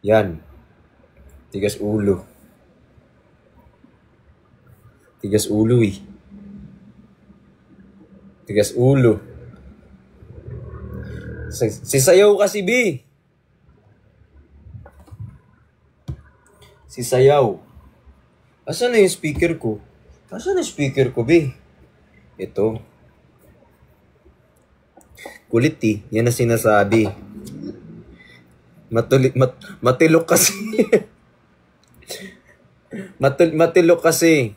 Yan. Tigas ulo. Tigas ulo eh. Tigas ulo. Sisayaw kasi, B. Sisayaw. Asan na yung speaker ko? Asan na yung speaker ko, B? Ito. Kulit eh. Yan na sinasabi. Matilok kasi. Matilok kasi.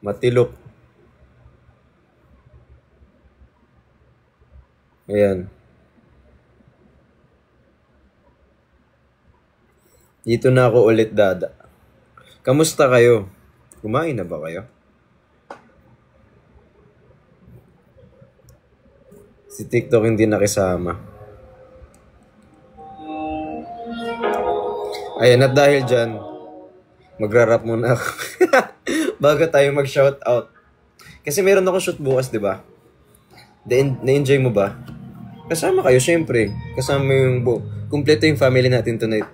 Matilok. Ayan. Dito na ako ulit, Dada. Kamusta kayo? Kumain na ba kayo? Si TikTok hindi nakisama. Ayan, at dahil dyan, magra-rap muna ako. Bago tayo mag-shoutout. Kasi meron ako shoot bukas, di ba? Na-enjoy mo ba? Kasama kayo, syempre. Kasama yung kumpleto yung family natin tonight.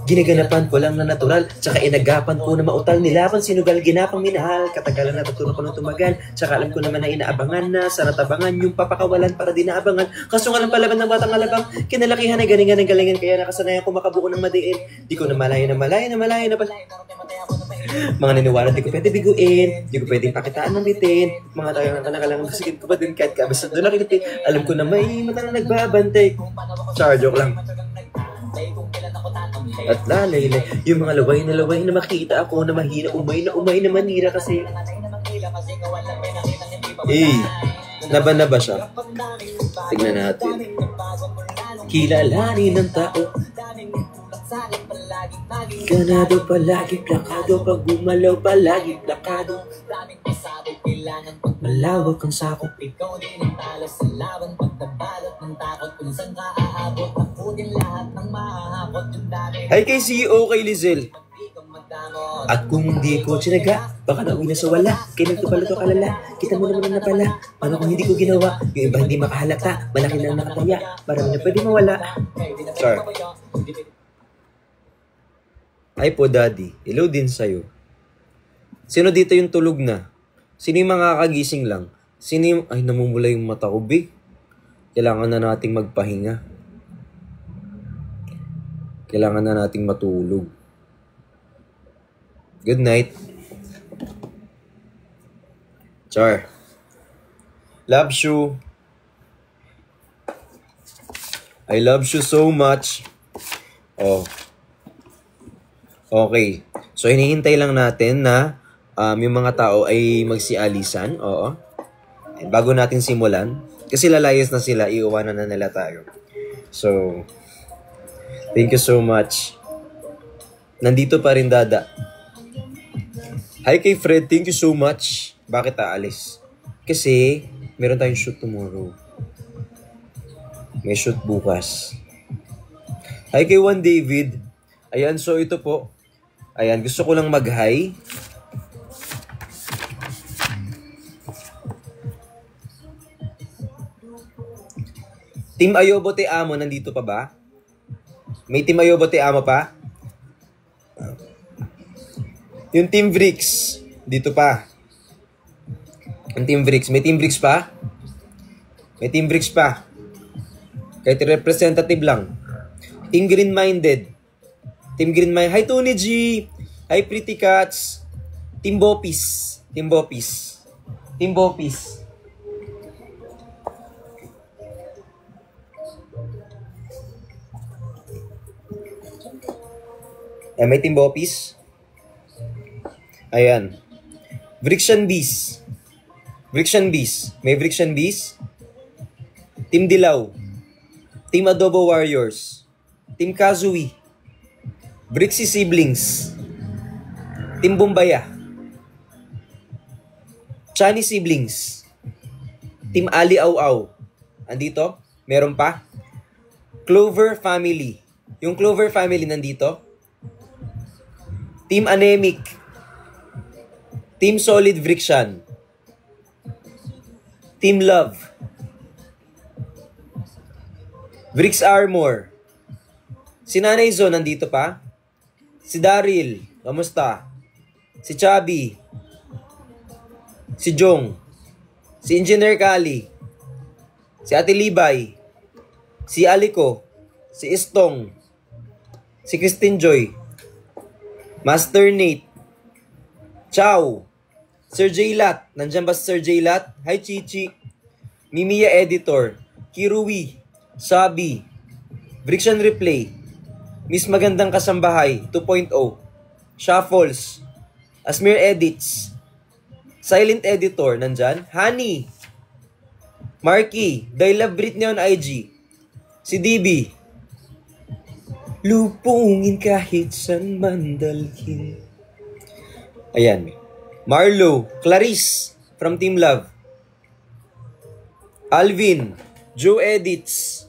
Ginaganapan ko lang na natural, tsaka inagapan ko na mautal, nilaban sinugal, ginapang minahal, katagalan natutunan ko ng tumagal, tsaka alam ko naman na inaabangan na, sa natabangan yung papakawalan para di naabangan, kaso nga lang palaban ng batang alabang, kinalakihan ay galingan ng galingan, kaya nakasanayan ko makabuo ng madiin, di ko na malayo na pala. Mga niniwala di ko pwede biguin, di ko pwedeng pakitaan ng bitin, mga tayo ng kanakalangan kasigit ko pa din kahit kabasad doon nakikitin, alam ko na may mata na nagbabantay. Char, joke lang. At lalay, yung mga laway na makita ako na mahina, umay na manira kasi. Naban na ba siya? Tignan natin. Kilalanin ng tao. Ganado palagi, plakado. Pag gumalaw palagi, plakado. Malawak ang sakop. Ikaw din ang talo sa laban. Pagtabalot ng takot kung saan ka aabot. Ako din lahat ng mahahakot yung dami. Hi kay CEO, kay Lizelle. At kung hindi ko sinaga, baka nauwi na sa wala. Kaya nagtupalo to kalala. Kita mo naman na pala. Paano kung hindi ko ginawa? Yung iba hindi makahalata. Malaki na nakataya. Parang na pwede mawala. Sorry. Ay po, Daddy. Hello din sa'yo. Sino dito yung tulog na? Sino yung mga kagising lang? Sino yung... Ay, namumula yung mata ko, B. Kailangan na nating magpahinga. Kailangan na nating matulog. Good night. Char. Love you. I love you so much. Oh. Okay. So, hinihintay lang natin na yung mga tao ay magsialisan. Oo. And bago natin simulan, kasi lalayas na sila, iuwanan na nila tayo. So, thank you so much. Nandito pa rin, Dada. Hi kay Fred, thank you so much. Bakit aalis? Kasi, meron tayong shoot tomorrow. May shoot bukas. Hi kay Juan David. Ayan, so ito po. Ayan, gusto ko lang mag-hi. Team Ayobo Te Amo, nandito pa ba? May Team Ayobo Te Amo pa? Yung Team Bricks, dito pa. Yung Team Bricks, may Team Bricks pa? May Team Bricks pa. Kahit representative lang. Team Green-Minded. Team Green-Minded. Hi, Tony G. Hi, Pretty Cats. Team Bopis. Team Bopis. Team Bopis. May Team Bopis. Ayan. Vrixian Bees. Vrixian Bees. May Vrixian Bees. Team Dilaw. Team Adobo Warriors. Team Kazui. Brixie Siblings. Team Bumbaya. Chani Siblings. Team Ali Au. Andito? Meron pa? Clover Family. Yung Clover Family nandito? Team Anemic. Team Solid Vrixian. Team Love. Bricks Armor. Si Nanay Zo nandito pa? Si Daryl, kamusta? Si Chubby. Si Jong. Si Engineer Kali. Si Ate Libay. Si Aliko. Si Istong. Si Christine Joy. Master Nate. Chow. Sir J-Lat. Nandiyan ba si Sir J-Lat? Hi, Chichi. Mimiya Editor. Kirui. Sabi. Briction Replay. Miss Magandang Kasambahay 2.0. Shuffles. Asmir Edits. Silent Editor. Nandyan. Honey. Marky. I Love Britney on IG. Si DB. Lupungin kahit san mandalhin. Ayan. Marlo. Clarice. From Team Love. Alvin. Joe Edits.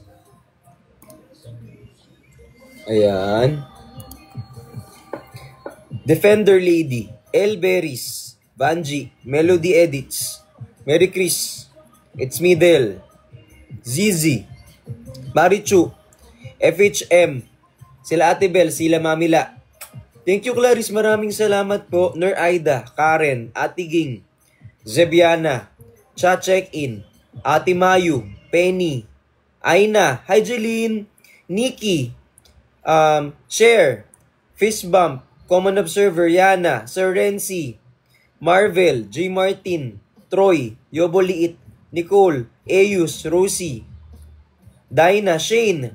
Ayan. Defender Lady. El Berries. Vanji. Melody Edits. Mary Chris. It's me, Del. Zizi. Marichu. FHM. Sila Ate Bel. Sila Mamila. Thank you, Clarice. Maraming salamat po. Ner Aida. Karen. Ate Ging. Zebiana. Cha Check-in. Ate Mayu. Penny. Aina. Hi, Jeline. Nikki. Share. Fist Bump. Common Observer. Yana. Sir Renzi. Marvel. J. Martin. Troy. Yobo Liit. Nicole. Eus. Rosie. Dinah. Shane.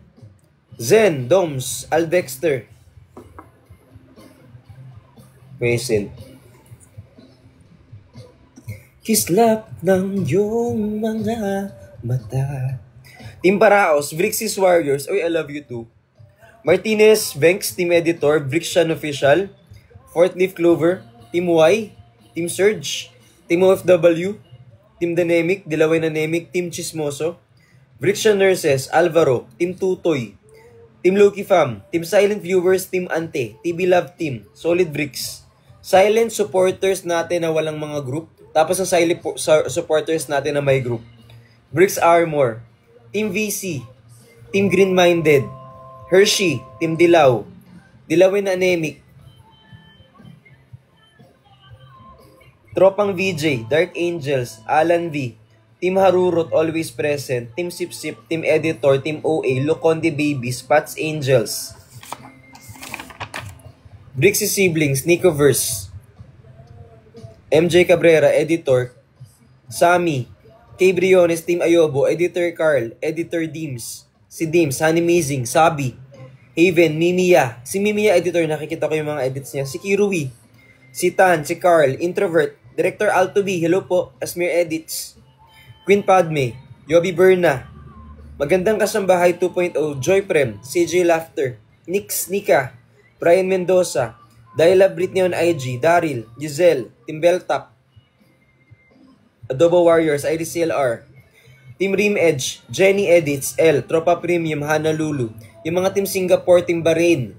Zen. Doms. Aldexter. Mason. Kislap ng iyong mga mata. Team Paraos. Vrixis Warriors. Oy, I love you too. Martinez, Venks, Team Editor, Brixian Official, Fourth Leaf Clover, Team Y, Team Surge, Team OFW, Team Dynamic, Dilaway Nanemic, Team Chismoso, Brixian Nurses, Alvaro, Team Tutoy, Team Loki Fam, Team Silent Viewers, Team Ante, TB Love Team, Solid Bricks, Silent Supporters natin na walang mga group, tapos ang Silent Supporters natin na may group, Bricks Armor, Team VC, Team Green Minded, Hershey, Team Dilaw, Dilawin Anemic, Tropang VJ, Dark Angels, Alan V, Team Harurot, Always Present, Team Sip, Team Editor, Team OA, Luconde Babies, Pats Angels, Brixie Siblings, Nicoverse, MJ Cabrera, Editor, Sammy, K. Briones, Team Ayobo, Editor Carl, Editor Dims, si Dims, Honey Sabi, Haven, Mimiya. Si Mimiya Editor, nakikita ko yung mga edits niya. Si Kirui, si Tan, si Carl, Introvert, Director Altobi, hello po, Asmir Edits, Queen Padme, Yobi Berna, Magandang Kasambahay 2.0, Joy Prem, CJ Laughter, Nix, Nika, Brian Mendoza, Daila Britney on IG, Daryl, Giselle, Team Beltap, Adobo Warriors, IDCLR, Team Rim Edge, Jenny Edits, L, Tropa Premium, Hana Lulu, yung mga Team Singapore, Team Bahrain,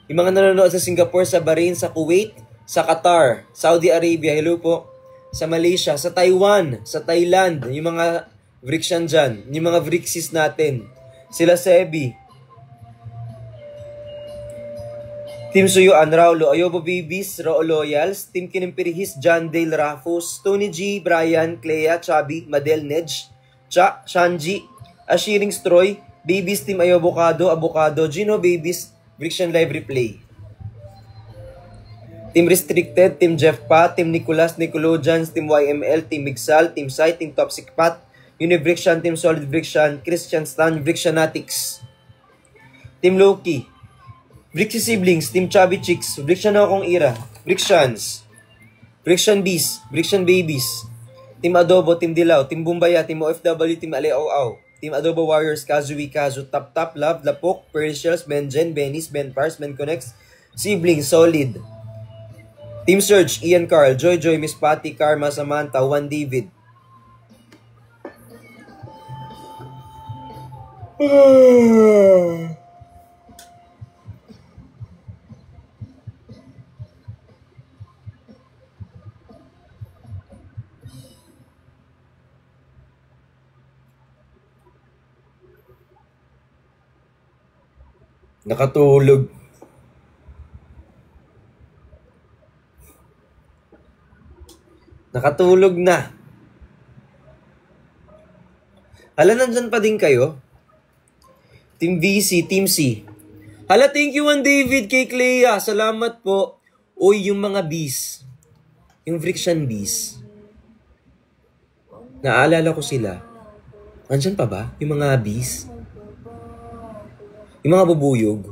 yung mga nanonood sa Singapore, sa Bahrain, sa Kuwait, sa Qatar, Saudi Arabia, hello po, sa Malaysia, sa Taiwan, sa Thailand, yung mga Vrixian dyan, yung mga Vrixis natin, sila Sebi, Team Suyuan, Raulo, Ayobo Babies, Rao Loyals, Team Kinimpirihis, John Dale Rafos, Tony G, Brian, Clea, Chubby, Madel Nedge, Cha, Shanji, Ashiring Stroy, Babies, Team Ayobocado, Avocado, Gino Babies, Vrixian Live Replay. Team Restricted, Team Jeff Pa, Team Nicolas, Nicologians, Team YML, Team Mixal, Team Sai, Team Toxic Pat, Unibrixian, Team Solid Vrixian, Christian Stan, Vrixianatics, Team Loki, Vrixie Siblings, Team Chubby Chicks, Vrixian akong ira, Vrixians, Vrixian Bees, Vrixian Babies, Team Adobo, Team Dilaw, Team Bumbaya, Team OFW, Team Aleaw, Team Adobo Warriors, Kazui, Kazu, Tap Tap, Love, Lapok, Persials, Benjen, Benis, Ben Pars, Ben Connects, Siblings, Solid, Team Surge, Ian Carl, Joy, Miss Patty, Karma, Samantha, Juan David. Nakatulog. Nakatulog na. Hala, nandyan pa din kayo? Team VC, Team C. Hala, thank you, David, kay Clea. Salamat po. Uy, yung mga bees. Yung friction bees. Naalala ko sila. Nandyan pa ba? Yung mga bees? Yung mga bubuyog?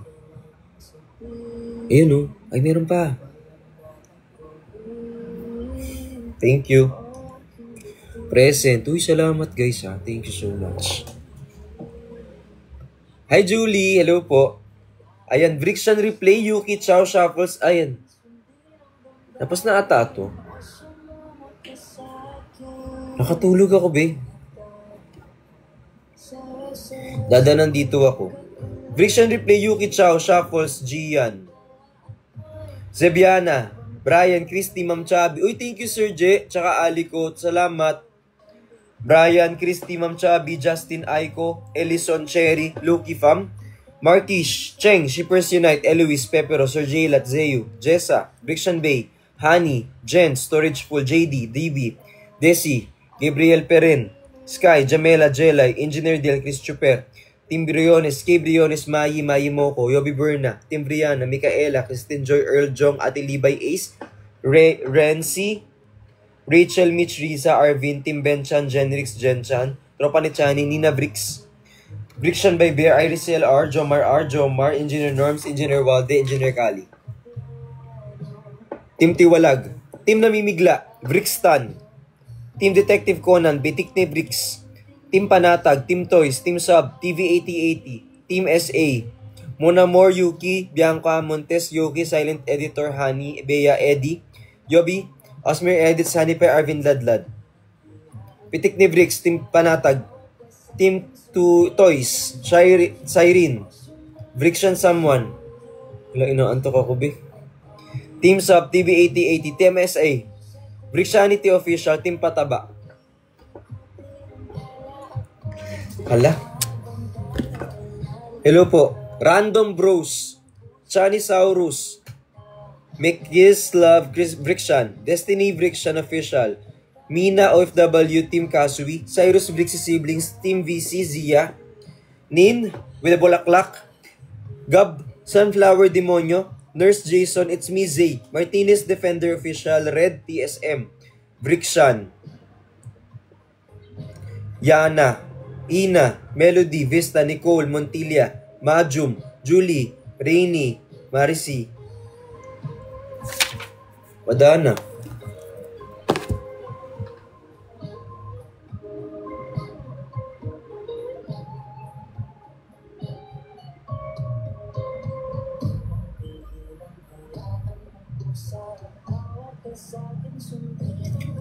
Ayun, no? Ay, meron pa. Thank you. Present. Uy, salamat guys ha. Thank you so much. Hi Julie, hello po. Ayan, Friction Replay, Yuki, Chow Shuffles. Ayan. Tapos na ata to. Nakatulog ako, be. Dadanan dito ako. Friction Replay, Yuki, Chow Shuffles, Gian. Zebiana. Brian, Christy, Ma'am Chabi. Uy, thank you, Sir J. Tsaka Aliko. Salamat. Brian, Christy, Ma'am Chabi, Justin Aiko, Ellison, Cherry, Lucky Fam, Markish, Cheng, Shippers Unite, Eloise, Pepero, Sir J. Latzeu, Jessa, Briction Bay, Honey, Jen, Storage Full, JD, DB, Desi, Gabriel Peren, Sky, Jamela, Jelay, Engineer Del, Chris Chuper, Tim Briones, Kay Briones, Mayi, Mayi Moko, Yobi Berna, Tim Briana, Micaela, Christine Joy, Earl Jong, Ate Libay Ace, Renzi, Rachel, Mitch, Riza, Arvin, Tim Benchan, Jenrix, Jenchan, Tropa ni Chani, Nina Bricks, Briction by Bear, Iris LR, Jomar R, Jomar, Engineer Norms, Engineer Walde, Engineer Kali. Team Tiwalag, Team Namimigla, Brickstan, Team Detective Conan, Bitik ni Bricks, Team Panatag, Team Toys, Team Sub, TV8080, Team SA, Monamor, Yuki, Bianca, Montes, Yuki, Silent Editor, Honey, Bea, Eddie, Yobi, Osmer Edits, Honey Pay, Arvin Ladlad. Pitik ni Bricks, Team Panatag, Team Toys, Cyrene, Briction Someone. Wala, inaantok ako, be. Team Sub, TV8080, Team SA, Bricksanity Official, Team Pataba. Hala. Hello po. Random Bros, Chanisaurus, McGislav, Chris Brickshan, Destiny Brickshan Official, Mina OFW, Team Kasui, Cyrus Brixie Siblings, Team VC, Zia, Nin, with a Bulaklak, Gab, Sunflower Demonyo, Nurse Jason, It's Me Zay, Martinez Defender Official, Red TSM, Brickshan, Yana, Ina, Melody, Vista, Nicole, Montilla, Majum, Julie, Rainy, Marisi. Wadana.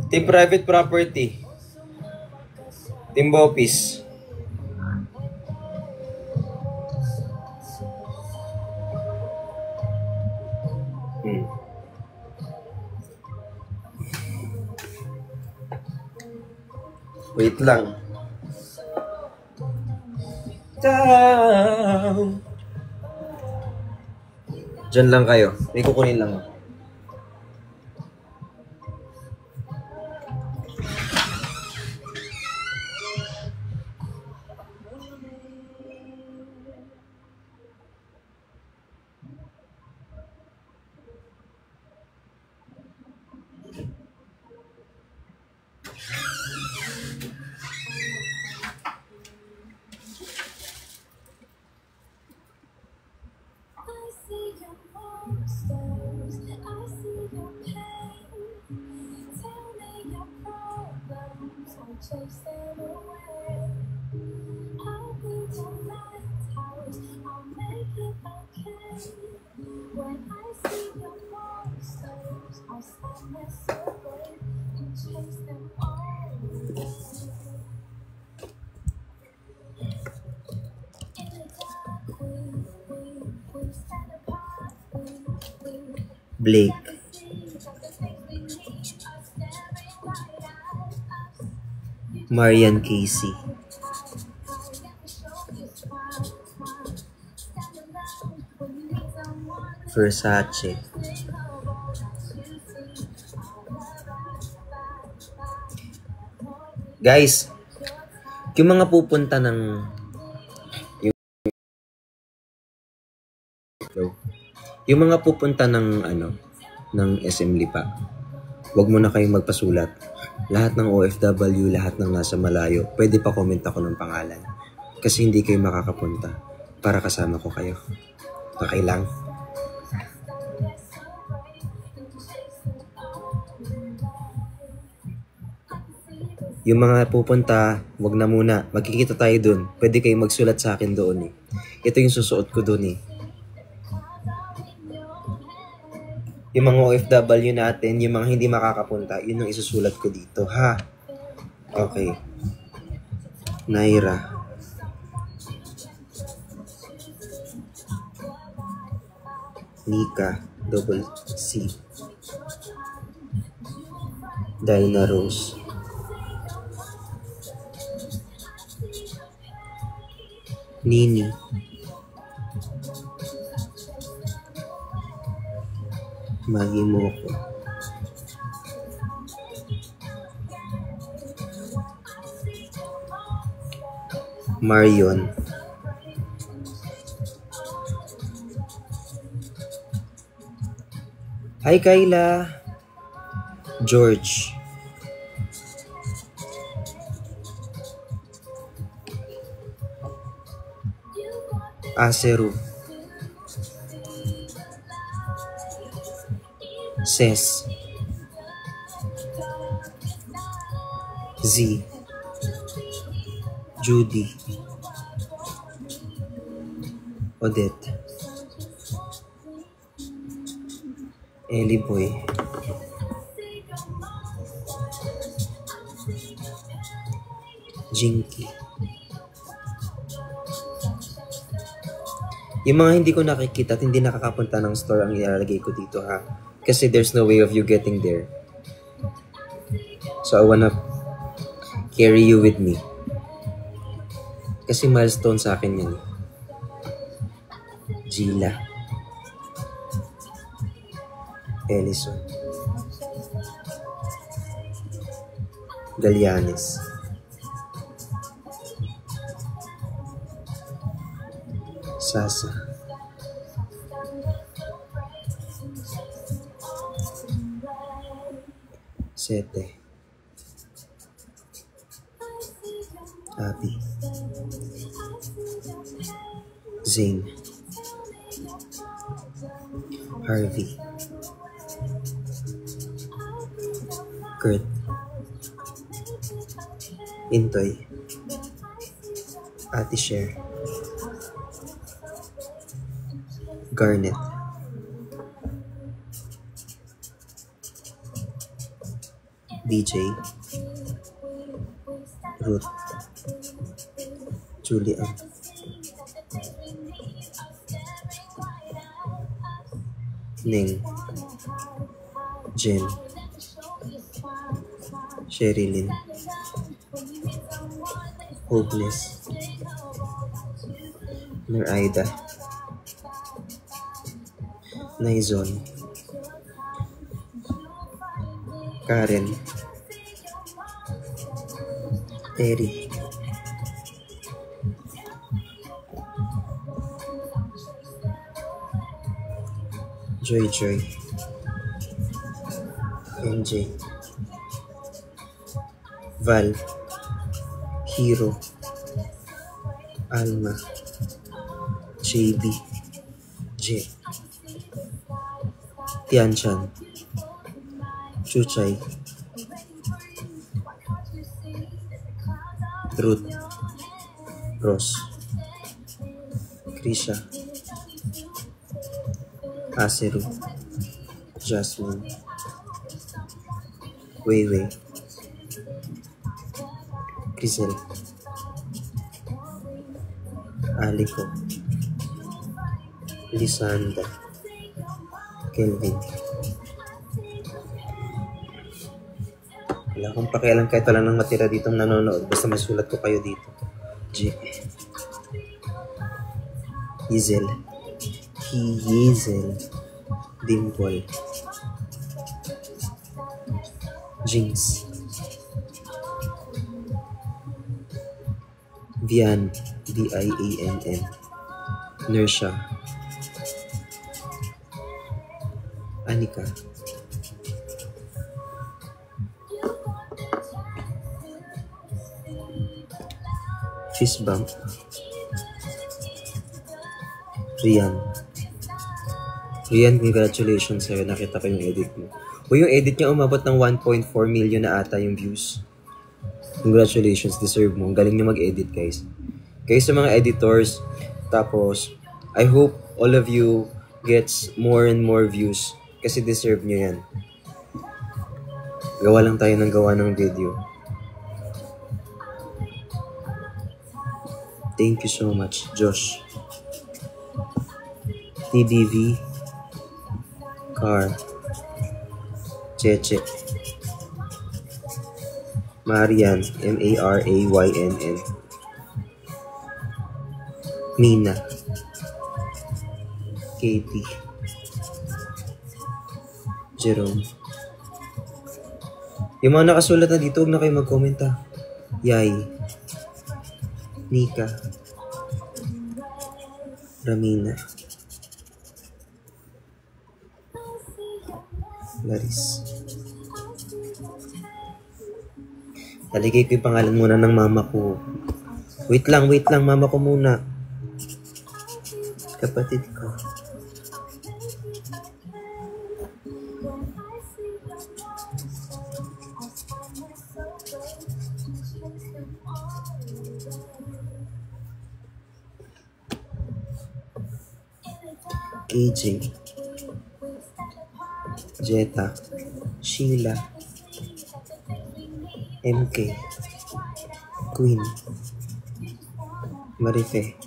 Team Private Property, Team Bopis. Wait lang. Down. Diyan lang kayo. May kukunin lang. Blake. Marian Casey. Versace. Guys, yung mga pupunta ng yung mga pupunta ng ng SM Lipa, wag mo na kayong magpasulat. Lahat ng OFW, lahat ng nasa malayo, pwede pa comment ako ng pangalan. Kasi hindi kayo makakapunta para kasama ko kayo. Okay lang? Yung mga pupunta, wag na muna. Magkikita tayo dun. Pwede kayong magsulat sa akin doon eh. Ito yung susuot ko dun eh. Yung mga OFW natin, yung mga hindi makakapunta, yun yung isusulat ko dito, ha? Okay. Naira. Nika, double C. Dinah Rose. Nini. Maggie Moko. Marion. Hi Kayla. George. Aseru. Ses. Z. Judy. Odette. Ellie Boy. Jinky. Yung mga hindi ko nakikita at hindi nakakapunta ng store ang ilalagay ko dito, ha? Kasi there's no way of you getting there. So I wanna carry you with me. Kasi milestone sa akin yan. Gila. Ellison. Galianes. Sasa. Sete. Abby. Zane. Harvey. Kurt. Intoy. Ate Cher. Garnet. DJ. Ruth. Julian. Ning. Jen. Sherilyn. Hopeless. Neraida. Naizon. Karen. Terry. Joy. NJ. Val. Hero. Alma. JB. J. Tianchan. Chuchay. Ruth. Ross. Krisha. Aseru. Jasmine. Weiwei. Grisel. Aliko. Lisanda. Kelvin. Wala akong pakialam kahit wala nang matira ditong nanonood. Basta may sulat ko kayo dito. J. Hazel. Hazel. Dimple, Jinx, Vian, Viann, Nersha, Anika, Fistbump, Rian, congratulations sa'yo. Nakita ko yung edit mo. Yung edit niya umabot ng 1.4 million na ata yung views. Congratulations, deserve mo. Ang galing niyo mag-edit, guys. Kayo sa mga editors, tapos, I hope all of you gets more and more views kasi deserve niyo yan. Gawa lang tayo ng gawa ng video. Thank you so much, Josh. TBV, Car, Cheche, Marian, Marayynn, Mina, Katie, Jerome. Yung mga nakasulat na dito, huwag na kayo mag-comment ha. Yay, Nika, Ramina, Laris. Naligay ko yung pangalan muna ng mama ko. Wait lang, mama ko muna. Kapatid ko. KJ, Jetta, Sheila, MK, Queen, Marife,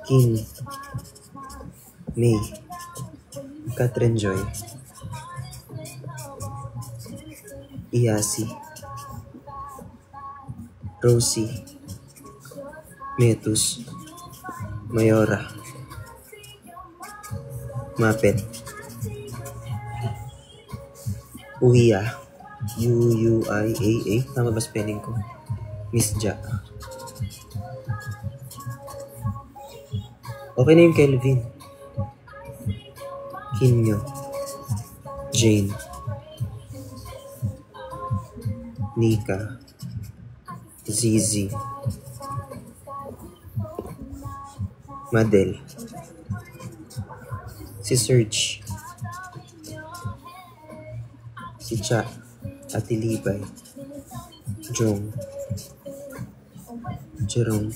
King, May, Catherine Joy, Iyasi, Rosie, Metus, Mayora, Mapet, Uhiya, Uuiaa, tama ba spelling ko? Miss Ja. Okay na yung Kelvin. Kinyo, Jane, Nika, Zizi, Madel, si Serge, si Cha, Ate Libay, Jong, Jerome,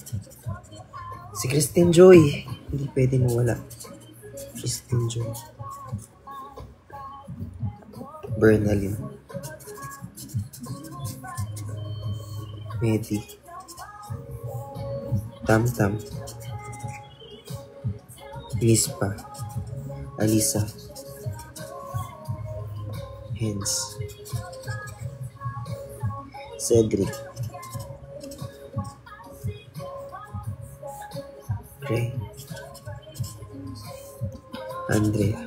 si Christine Joy, hindi pwede mawala. Christine Joy, Bernalyn, Medi, Tam, Nispa, Alisa, Hens, Cedric, Ray, Andrea,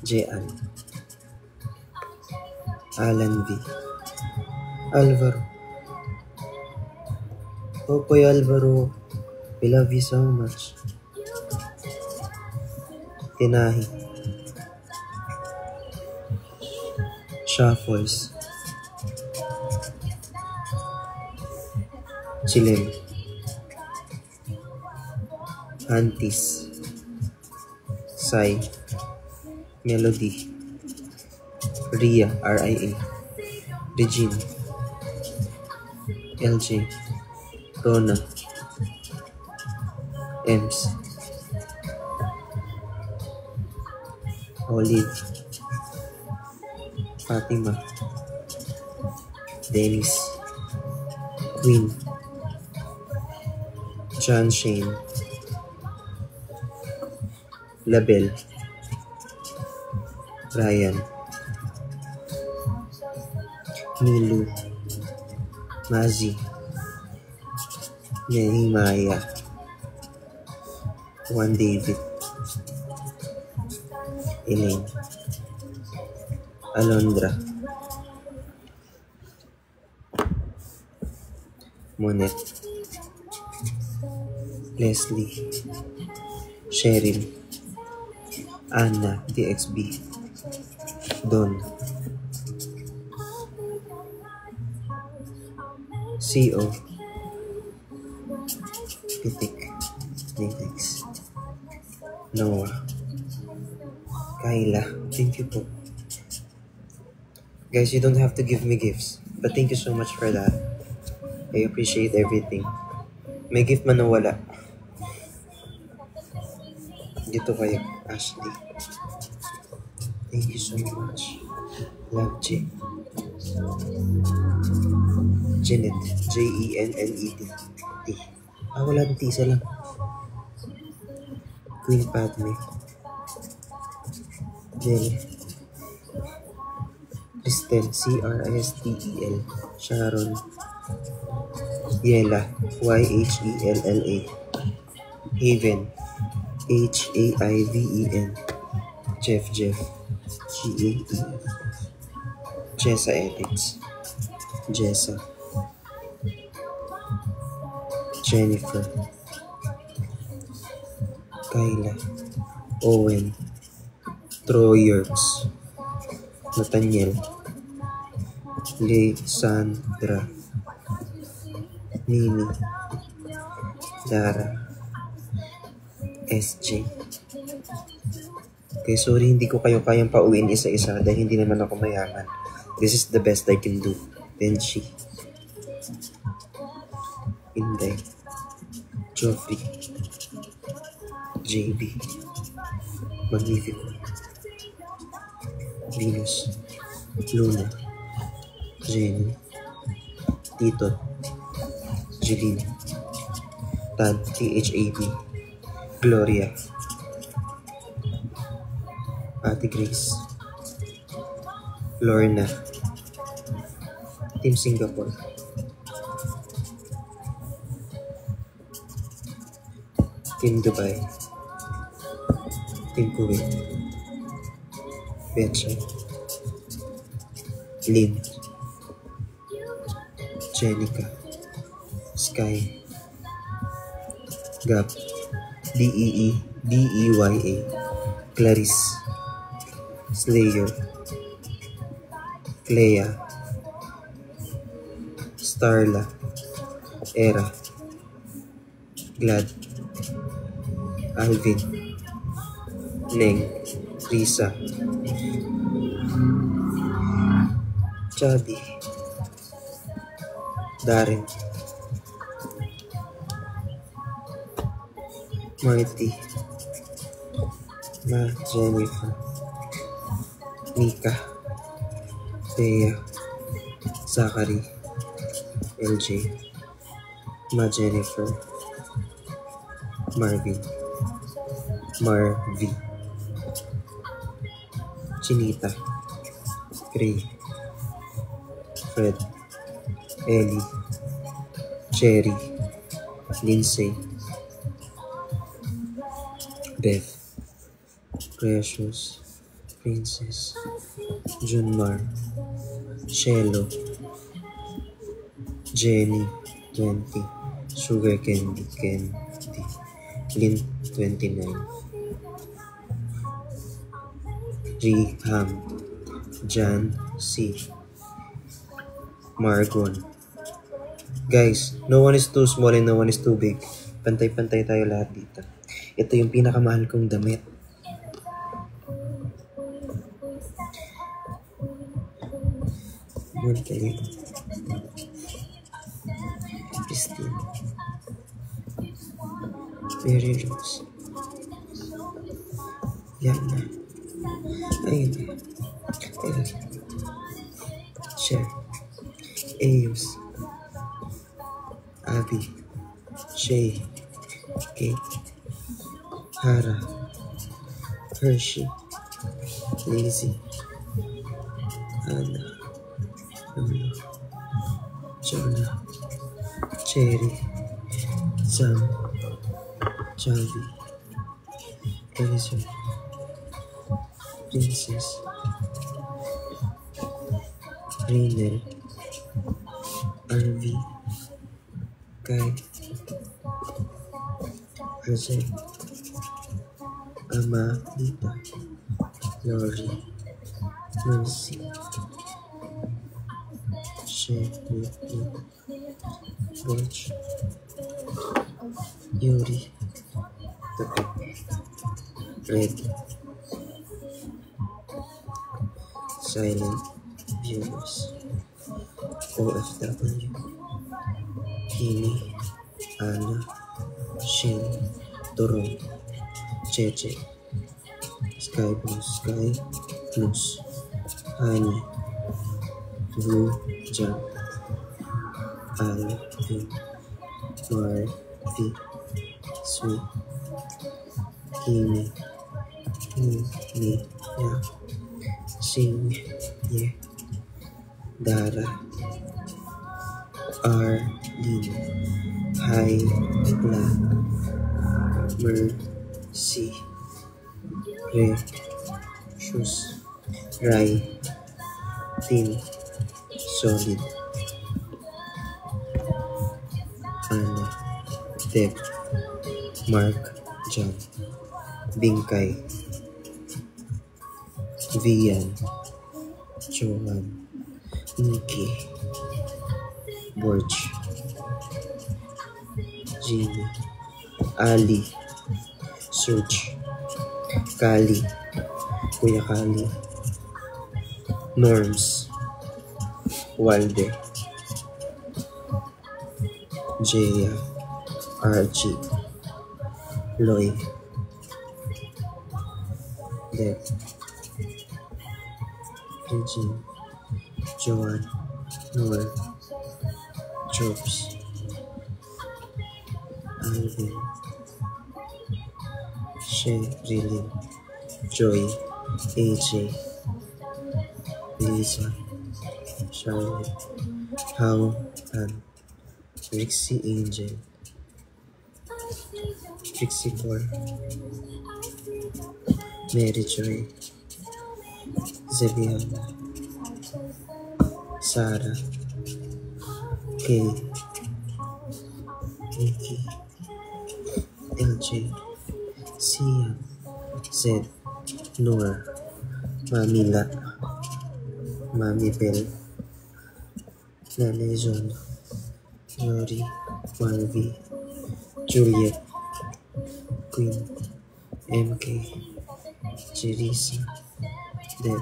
Jean, Alan V, Alvaro. Popoy Alvaro, we love you so much. Tinahi, Shuffles, Chilen, Antis, Sai, Melody, Ria, Ria, Regine, LJ, Rona, Ems, Olive, Fatima, Dennis, Queen, John Shane, Label, Ryan, Milu, Mazi, Nehemiah, Juan David, Elaine, Alondra, Monette, Leslie, Cheryl, Anna, DXB, Don, CO, Pitik, Nitex, Noah, Kyla, thank you po. Guys, you don't have to give me gifts, but thank you so much for that. I appreciate everything. May gift man na wala. Dito kayo, Ashley. Thank you so much. Love, J. Jeanette, Jennet. T. Wala ng T, isa lang. Queen Padme. Jenny. Cristel, Cristel. Sharon. Yela, Yhella. Haven, Haiven. Jeff, Gae. Jessa Edits. Jessa. Jennifer. Kyla. Owen. Troyers. Nathaniel. Sandra. Mimi. Dara. SJ. Okay, sorry hindi ko kayo kayang pauwiin isa-isa dahil hindi naman ako mayaman. This is the best I can do. Then she. Inday. Joffrey. JB. Magnifico. Venus. Luna. Jenny. Tito. Jeline. Tad. THAB. Gloria. Ate Grace. Lorna. Team Singapore. Team Dubai. Team Kuwait. Betcha. Lynn. Jenica. Sky. Gap. Deya. Clarice. Slayer. Clea. Starla. Era. Glad. Alvin. Neng. Risa. Chubby. Darren. Marty. Jennifer. Mika. Thea. Zachary. LJ. Jennifer. Marvin. Marvy. Chinita. Gray. Fred. Ellie. Cherry. Lindsay. Beth. Precious. Princess. Junmar. Shello. Jenny. 20. Sugar Candy. Lynn. 29. Reham. Jan C. Margon. Guys, no one is too small and no one is too big. Pantay-pantay tayo lahat dito. Ito yung pinakamahal kong damit. Monterey. Christine. Mary Rose. Yana. Ayun. Cher. Ayus. Abby. Shay. Kate. Hara. Hershey. Lizzie. Anna. Lulu. Jonah. Cherry. Sam. Javi. Elizabeth. Princess, Raynel, RV, Kai, Rosel, Amalita, Lori, Mercy, Shelly, Borch, Yuri, Red, Silent Viewers, OFW, Kimi, Ana, Shin, Turong, Cheche, Sky Blue, Sky Blues, Honey, Blue Jump, Alvin, Marvy, Sweet, Kimi, Mia, Sing, Ye, Dara, Arlene, Hyla, Mercy, Precious, Rai, Tim, Solid, Anna, Deb, Mark, John, Bingkay, Vian, Johan, Nikki, Borch, Jimmy, Ali, Serge, Kali, Kuya Kali, Norms, Walde, Jaya, Archie, Loy, Deb, Regine, Joanne, Noel, Jobs, Alvin, Sherilyn, Joy, AJ, Lisa, Charlotte, How, and Rixie Angel, Trixie Core, Mary Joy, Zebiana, Sarah, Kay, Nikki, LJ, Sian, Zed, Noah, Mamila, Mami Bell, Nanay John, Nori, Marvy, Juliet, Queen, MK, Jerisa, Deb,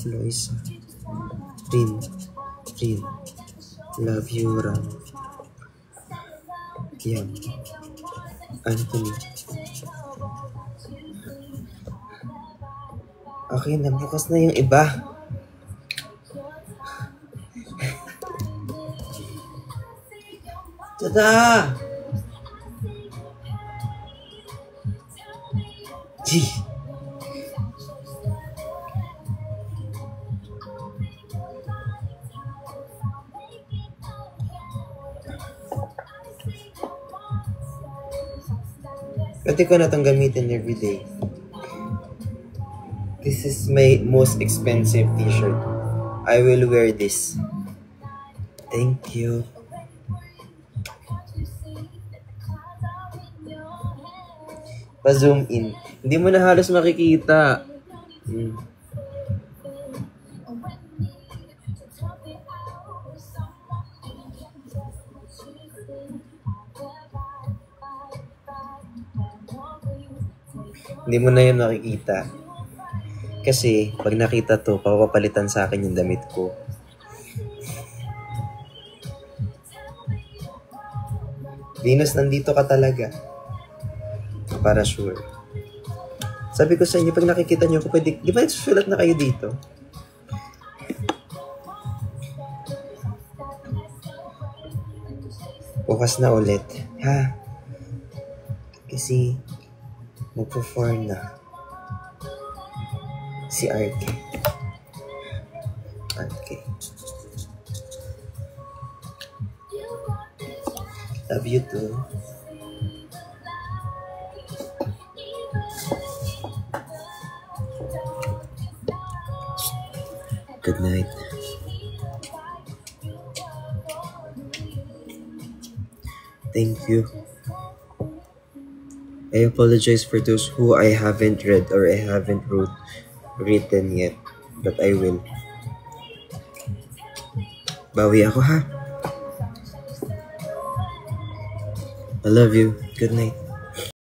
Loisa, Rin, Love You Ram, Kiam, Anthony. Okay na, bukas na yung iba. Tada! Gee! Pwede ko na itong gamitin everyday. This is my most expensive t-shirt. I will wear this. Thank you. Pa-zoom in. Hindi mo na halos makikita. Hindi mo na yun makikita. Kasi, pag nakita to, papapalitan sa akin yung damit ko. Venus, nandito ka talaga. Para sure. Sabi ko sa inyo, pag nakikita nyo ako, pwede, di ba susulat na kayo dito? Bukas na ulit. Ha? Kasi, magpo-4 na. Si RK. Love you too. Good night. Thank you. I apologize for those who I haven't read or I haven't written yet, but I will. Bawi ako ha. I love you. Good night.